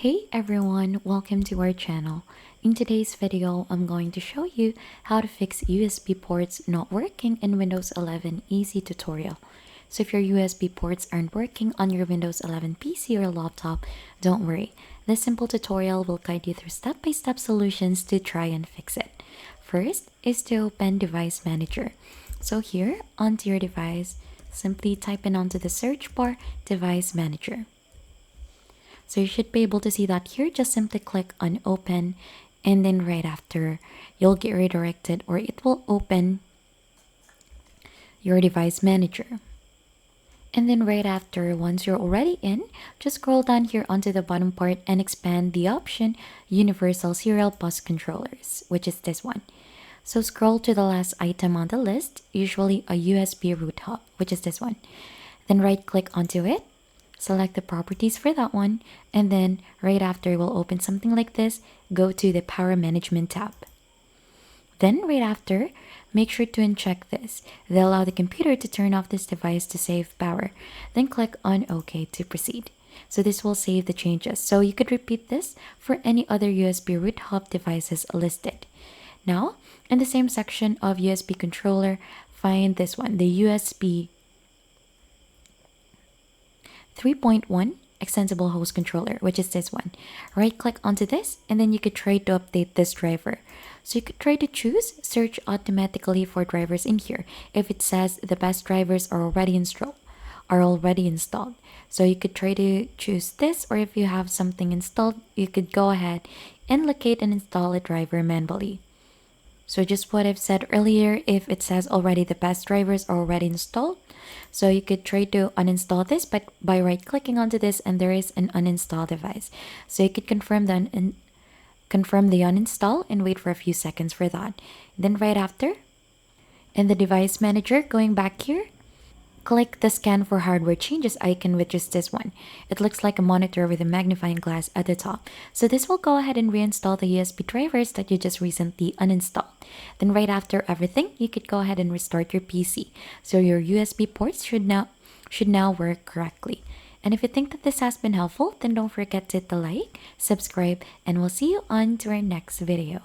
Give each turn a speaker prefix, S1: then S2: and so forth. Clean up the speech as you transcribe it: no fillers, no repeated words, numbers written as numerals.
S1: Hey everyone, welcome to our channel. In today's video, I'm going to show you how to fix USB ports not working in Windows 11 easy tutorial. So if your USB ports aren't working on your Windows 11 PC or laptop, don't worry. This simple tutorial will guide you through step-by-step solutions to try and fix it. First is to open Device Manager. So here, onto your device, simply type in onto the search bar, Device Manager. So you should be able to see that here. Just simply click on open, and then right after you'll get redirected, or it will open your device manager. And then right after, once you're already in, just scroll down here onto the bottom part and expand the option Universal Serial Bus Controllers, which is this one. So scroll to the last item on the list, usually a USB root hub, which is this one. Then right click onto it. Select the properties for that one, and then right after it will open something like this. Go to the Power Management tab. Then right after, make sure to uncheck this. They allow the computer to turn off this device to save power. Then click on OK to proceed. So this will save the changes. So you could repeat this for any other USB root hub devices listed. Now, in the same section of USB controller, find this one, the USB 3.1 extensible host controller, which is this one. Right click onto this, and then you could try to update this driver. So you could try to choose search automatically for drivers in here. If it says the best drivers are already installed. So you could try to choose this, or if you have something installed, you could go ahead and locate and install a driver manually. So just what I've said earlier, if it says already the best drivers are already installed, so you could try to uninstall this by right clicking onto this, and there is an uninstall device. So you could confirm the uninstall and wait for a few seconds for that. Then right after, in the device manager, going back here, click the scan for hardware changes icon, which is this one. It looks like a monitor with a magnifying glass at the top. So this will go ahead and reinstall the USB drivers that you just recently uninstalled. Then right after everything, you could go ahead and restart your PC. So your USB ports should now work correctly. And if you think that this has been helpful, then don't forget to hit the like, subscribe, and we'll see you on to our next video.